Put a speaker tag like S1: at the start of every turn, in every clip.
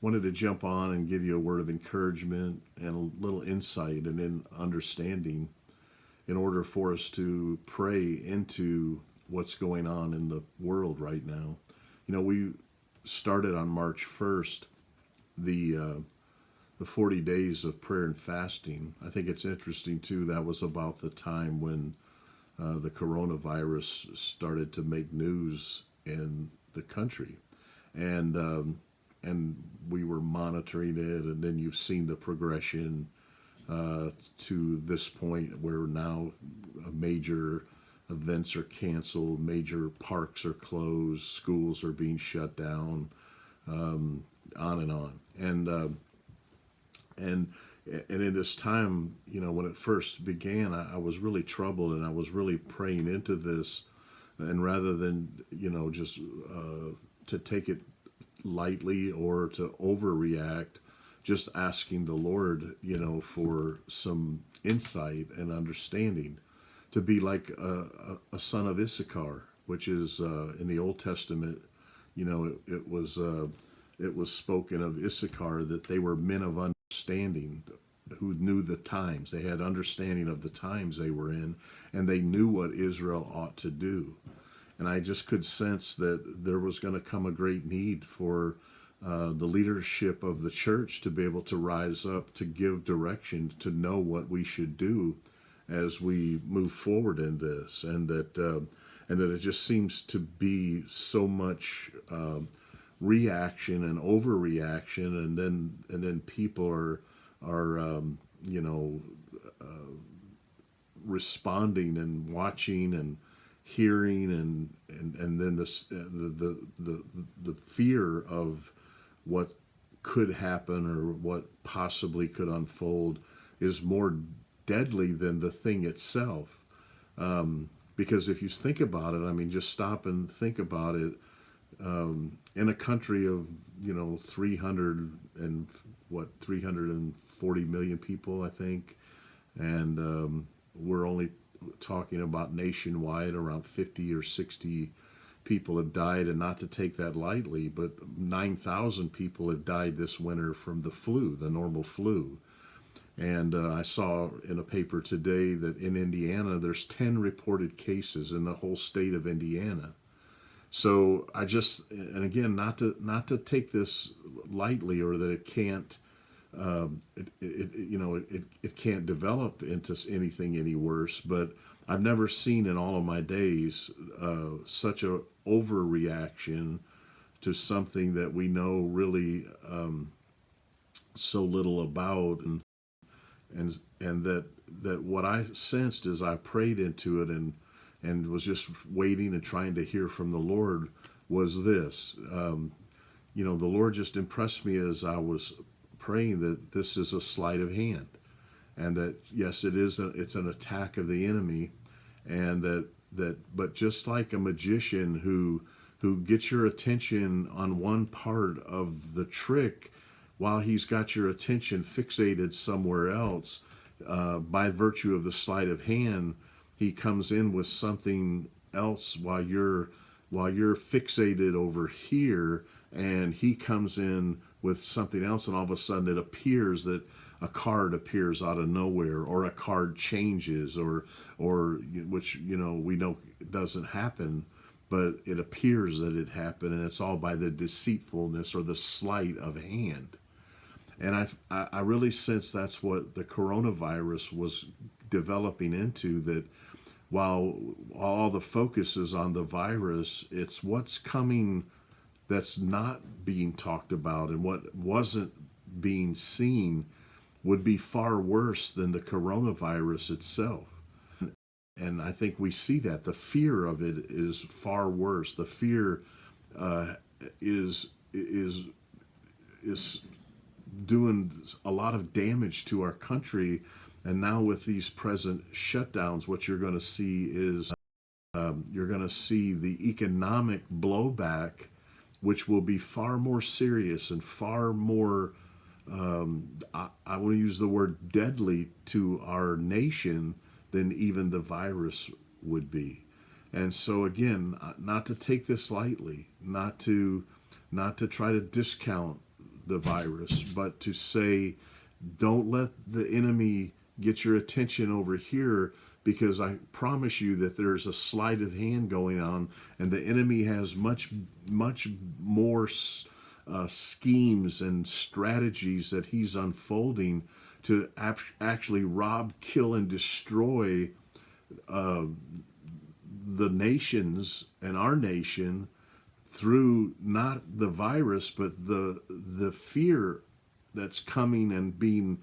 S1: wanted to jump on and give you a word of encouragement and a little insight and then understanding in order for us to pray into what's going on in the world right now. We started on March 1st the 40 days of prayer and fasting. I think it's interesting too. That was about the time when the coronavirus started to make news in the country, and we were monitoring it. And then you've seen the progression to this point where now major events are canceled, major parks are closed, schools are being shut down, on and on. And in this time, when it first began, I was really troubled, and I was really praying into this. And rather than, just to take it lightly or to overreact, just asking the Lord, for some insight and understanding, to be like a son of Issachar, which is in the Old Testament. It was spoken of Issachar that they were men of understanding, who knew the times. They had understanding of the times they were in, and they knew what Israel ought to do. And I just could sense that there was going to come a great need for the leadership of the church to be able to rise up, to give direction, to know what we should do as we move forward in this, and that it just seems to be so much reaction and overreaction, and then people are responding and watching and hearing, and then the fear of what could happen or what possibly could unfold is more deadly than the thing itself. Because if you think about it, just stop and think about it. In a country of 340 million people, I think, and we're only talking about nationwide around 50 or 60 people have died, and not to take that lightly, but 9,000 people have died this winter from the flu, the normal flu. And I saw in a paper today that in Indiana there's 10 reported cases in the whole state of Indiana. So and again, not to take this lightly, or that it can't, it can't develop into anything any worse. But I've never seen in all of my days such a overreaction to something that we know really so little about, and that what I sensed as I prayed into it and was just waiting and trying to hear from the Lord was this. The Lord just impressed me as I was praying that this is a sleight of hand, and that yes, it's an attack of the enemy, and but just like a magician who gets your attention on one part of the trick while he's got your attention fixated somewhere else, by virtue of the sleight of hand, he comes in with something else while you're fixated over here, and he comes in with something else, and all of a sudden it appears that a card appears out of nowhere, or a card changes, or which we know doesn't happen, but it appears that it happened, and it's all by the deceitfulness or the sleight of hand. And I really sense that's what the coronavirus was developing into, that while all the focus is on the virus, it's what's coming that's not being talked about, and what wasn't being seen would be far worse than the coronavirus itself. And I think we see that the fear of it is far worse. The fear is doing a lot of damage to our country. And now with these present shutdowns, what you're going to see is you're going to see the economic blowback, which will be far more serious and far more, I want to use the word deadly to our nation than even the virus would be. And so again, not to take this lightly, not to try to discount the virus, but to say, don't let the enemy get your attention over here, because I promise you that there's a sleight of hand going on, and the enemy has much more schemes and strategies that he's unfolding to actually rob, kill, and destroy the nations and our nation through not the virus, but the fear that's coming and being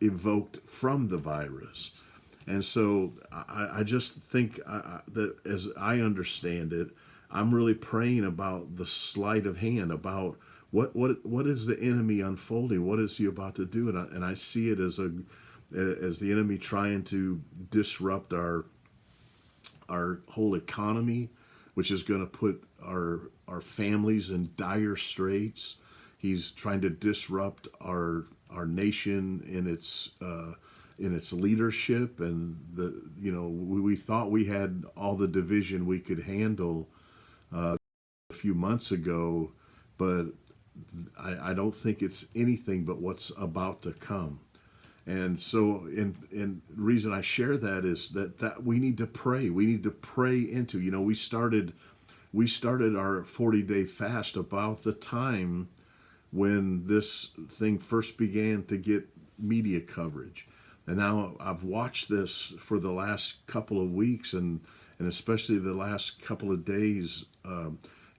S1: evoked from the virus. And so I just think that, as I understand it, I'm really praying about the sleight of hand, about what is the enemy unfolding? What is he about to do? And I see it as the enemy trying to disrupt our whole economy, which is going to put our families in dire straits. He's trying to disrupt our nation in its leadership, and we thought we had all the division we could handle a few months ago, but I don't think it's anything but what's about to come. And so, and the reason I share that is that we need to pray. We need to pray into. We started our 40-day fast about the time when this thing first began to get media coverage. And now I've watched this for the last couple of weeks, and especially the last couple of days.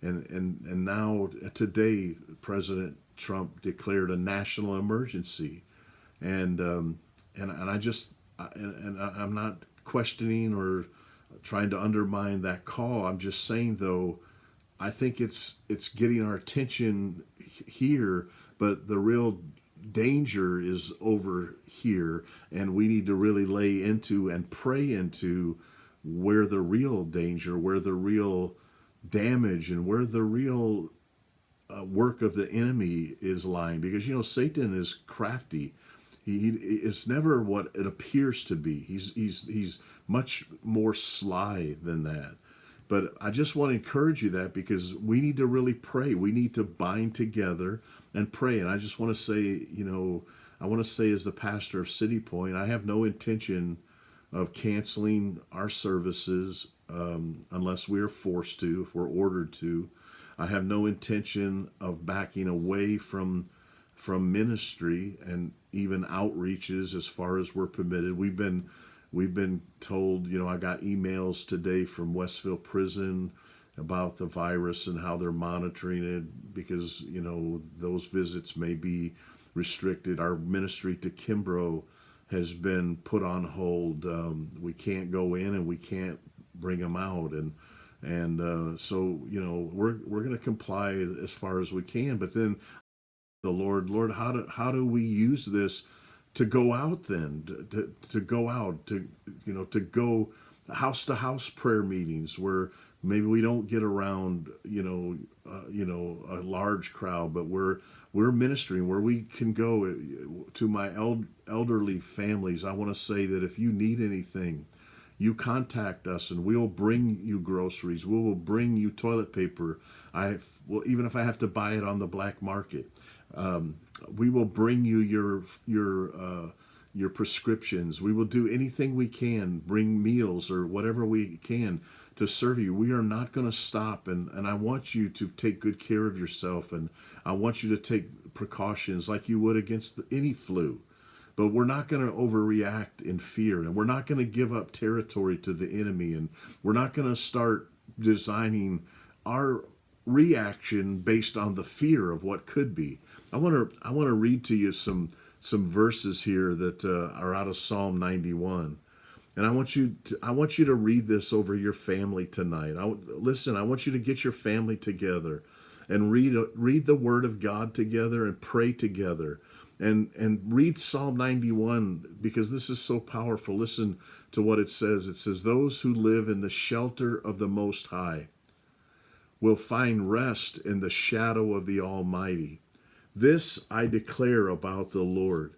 S1: And now today, President Trump declared a national emergency. And I'm not questioning or trying to undermine that call. I'm just saying, though, I think it's getting our attention here, but the real danger is over here, and we need to really lay into and pray into where the real danger, where the real damage, and where the real work of the enemy is lying. Because Satan is crafty. It's never what it appears to be. He's much more sly than that. But I just want to encourage you that, because we need to really pray. We need to bind together and pray. And I just want to say, I want to say, as the pastor of City Point, I have no intention of canceling our services unless we are forced to, if we're ordered to. I have no intention of backing away from ministry and even outreaches as far as we're permitted. We've been told, I got emails today from Westville Prison about the virus and how they're monitoring it, because those visits may be restricted. Our ministry to Kimbrough has been put on hold. We can't go in and we can't bring them out, and so we're going to comply as far as we can. But then the Lord, how do we use this to go out then, to go out, to go house to house prayer meetings where maybe we don't get around, a large crowd, but we're ministering where we can go to my elderly families. I want to say that if you need anything, you contact us and we'll bring you groceries. We will bring you toilet paper. Even if I have to buy it on the black market. We will bring you your prescriptions. We will do anything we can, bring meals or whatever we can to serve you. We are not going to stop, and I want you to take good care of yourself, and I want you to take precautions like you would against any flu. But we're not going to overreact in fear, and we're not going to give up territory to the enemy, and we're not going to start designing our reaction based on the fear of what could be. I want to read to you some verses here that are out of Psalm 91, and I want you to read this over your family tonight. I want you to get your family together and read the Word of God together and pray together, and read Psalm 91, because this is so powerful. Listen to what it says. It says, "Those who live in the shelter of the Most High will find rest in the shadow of the Almighty. This I declare about the Lord.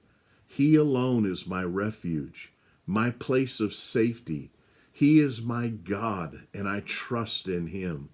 S1: He alone is my refuge, my place of safety. He is my God, and I trust in him.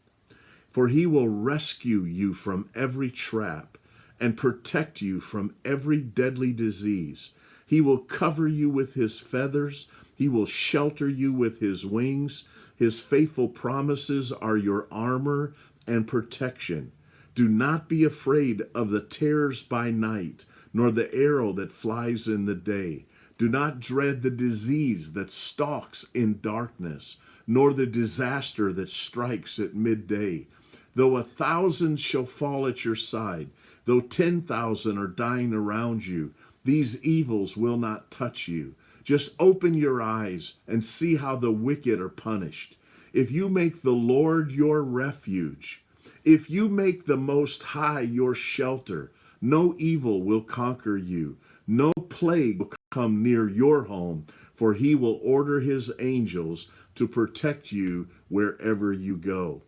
S1: For he will rescue you from every trap and protect you from every deadly disease. He will cover you with his feathers. He will shelter you with his wings. His faithful promises are your armor and protection. Do not be afraid of the terrors by night, nor the arrow that flies in the day. Do not dread the disease that stalks in darkness, nor the disaster that strikes at midday. Though 1,000 shall fall at your side, though 10,000 are dying around you, these evils will not touch you. Just open your eyes and see how the wicked are punished. If you make the Lord your refuge, if you make the Most High your shelter, no evil will conquer you. No plague will come near your home, for he will order his angels to protect you wherever you go.